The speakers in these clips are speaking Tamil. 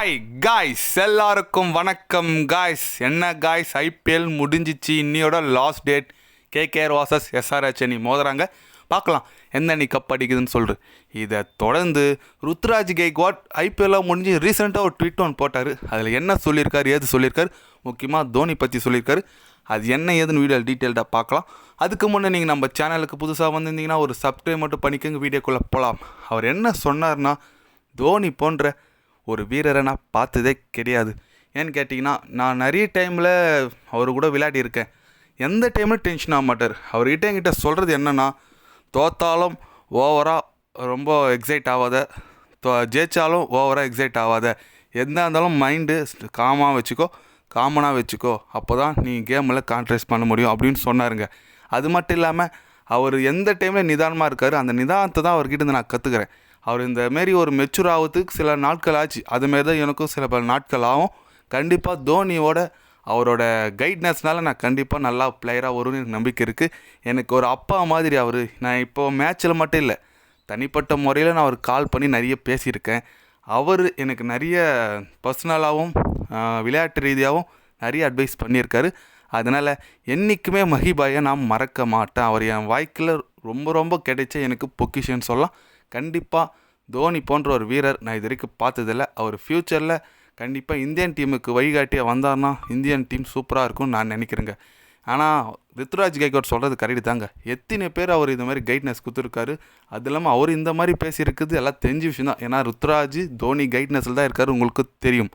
ஹாய் காய்ஸ், எல்லாருக்கும் வணக்கம் காய்ஸ். என்ன காய்ஸ், ஐபிஎல் முடிஞ்சிச்சு. இன்னியோட last date. KKR versus SRH அணி மோதுறாங்க. பார்க்கலாம் எந்த அணி கப் அடிக்குதுன்னு சொல்லிட்டு. இதை தொடர்ந்து ருத்ராஜ் கெய்க்வாட் ஐபிஎல்லாம் முடிஞ்சு ரீசெண்டாக ஒரு ட்வீட் ஒன்று போட்டார். அதில் என்ன சொல்லியிருக்காரு, ஏது சொல்லியிருக்காரு, முக்கியமாக தோனி பற்றி சொல்லியிருக்காரு. அது என்ன ஏதுன்னு வீடியோ டீட்டெயில்டாக பார்க்கலாம். அதுக்கு முன்னே நீங்கள் நம்ம சேனலுக்கு புதுசாக வந்திருந்தீங்கன்னா ஒரு சப்ஸ்கிரைப் மட்டும் பண்ணிக்கோங்க. வீடியோக்குள்ளே போகலாம். அவர் என்ன சொன்னார்னா, தோனி போன்ற ஒரு வீரரை நான் பார்த்ததே கிடையாது. ஏன்னு கேட்டிங்கன்னா, நான் நிறைய டைமில் அவர் கூட விளையாடியிருக்கேன். எந்த டைமில் டென்ஷன் ஆக மாட்டார். அவர்கிட்ட என்கிட்ட சொல்கிறது என்னென்னா, தோத்தாலும் ஓவராக ரொம்ப எக்ஸைட் ஆகாத, ஜெயிச்சாலும் ஓவராக எக்ஸைட் ஆகாத, எந்த இருந்தாலும் மைண்டு காமனாக வச்சுக்கோ, அப்போ தான் நீ கேமில் கான்ட்ரேட் பண்ண முடியும் அப்படின்னு சொன்னாருங்க. அது மட்டும் இல்லாமல் அவர் எந்த டைமில் நிதானமாக இருக்கார். அந்த நிதானத்தை தான் அவர்கிட்ட இருந்து நான் கற்றுக்கிறேன். அவர் இந்தமாரி ஒரு மெச்சூர் ஆகிறதுக்கு சில நாட்கள் ஆச்சு. அதுமாரி தான் எனக்கும் சில பல நாட்கள் ஆகும். கண்டிப்பாக தோனியோட அவரோட கைட்னஸ்னால நான் கண்டிப்பாக நல்லா பிளேயராக வரும்னு எனக்கு நம்பிக்கை இருக்குது. எனக்கு ஒரு அப்பா மாதிரி அவர். நான் இப்போது மேட்ச்சில் மட்டும் இல்லை, தனிப்பட்ட முறையில் நான் அவர் கால் பண்ணி நிறைய பேசியிருக்கேன். அவர் எனக்கு நிறைய பர்சனலாகவும் விளையாட்டு ரீதியாகவும் நிறைய அட்வைஸ் பண்ணியிருக்காரு. அதனால் என்றைக்குமே மஹிபாயை நான் மறக்க மாட்டேன். அவர் என் வாழ்க்கையில் ரொம்ப ரொம்ப கிடைச்ச எனக்கு பொக்கிஷன்னு சொல்லலாம். கண்டிப்பாக தோனி போன்ற ஒரு வீரர் நான் இது வரைக்கும் பார்த்ததில்ல. அவர் ஃப்யூச்சரில் கண்டிப்பாக இந்தியன் டீமுக்கு வழிகாட்டியாக வந்தார்னா இந்தியன் டீம் சூப்பராக இருக்கும்னு நான் நினைக்கிறேங்க. ஆனால் ருத்ராஜ் கெய்க்வாட் சொல்கிறது கரெக்டு தாங்க. எத்தனை பேர் அவர் இந்த மாதிரி கைட்னஸ் கொடுத்துருக்காரு. அது இல்லாமல் அவர் இந்த மாதிரி பேசியிருக்குது எல்லாம் தெரிஞ்ச விஷயம் தான். ஏன்னா ருத்ராஜ் தோனி கைட்னஸில் தான் இருக்கார், உங்களுக்கு தெரியும்.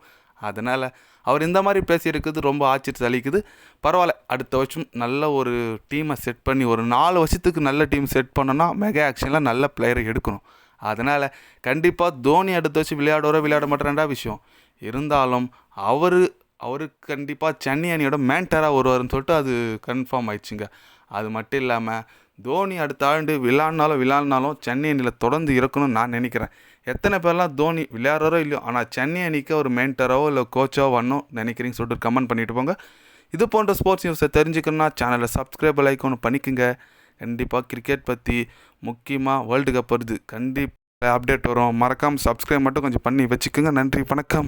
அதனால் அவர் இந்த மாதிரி பேசியிருக்குது ரொம்ப ஆச்சரியத்தை அளிக்குது. பரவாயில்ல, அடுத்த வருஷம் நல்ல ஒரு டீமை செட் பண்ணி ஒரு 4 வருஷத்துக்கு நல்ல டீம் செட் பண்ணோன்னா மெகா ஆக்ஷனில் நல்ல பிளேயரை எடுக்கணும். அதனால் கண்டிப்பாக தோனி அடுத்த வருஷம் விளையாட மாட்டேறா விஷயம் இருந்தாலும் அவருக்கு கண்டிப்பாக சென்னை அணியோட மேண்டராக வருவார்னு சொல்லிட்டு அது கன்ஃபார்ம் ஆயிடுச்சுங்க. அது மட்டும் இல்லாமல் தோனி அடுத்த ஆண்டு விளையாடினாலும் சென்னை அணியில் தொடர்ந்து இருக்கணும்னு நான் நினைக்கிறேன். எத்தனை பேர்லாம் தோனி விளையாடுறோ இல்லையோ, ஆனால் சென்னை அணிக்கு ஒரு மென்டராவோ இல்லை கோச்சாவோ வரணும் நினைக்கிறீங்கன்னு சொல்லிட்டு கமெண்ட் பண்ணிட்டு போங்க. இது போன்ற ஸ்போர்ட்ஸ் நியூஸை தெரிஞ்சுக்கணுன்னா சேனலை சப்ஸ்கிரைப் லைக் பண்ணிக்கோங்க. கண்டிப்பாக கிரிக்கெட் பற்றி முக்கியமாக வேர்ல்டு கப் வருது, கண்டிப்பாக அப்டேட் வரும். மறக்காமல் சப்ஸ்கிரைப் மட்டும் கொஞ்சம் பண்ணி வச்சுக்கோங்க. நன்றி, வணக்கம்.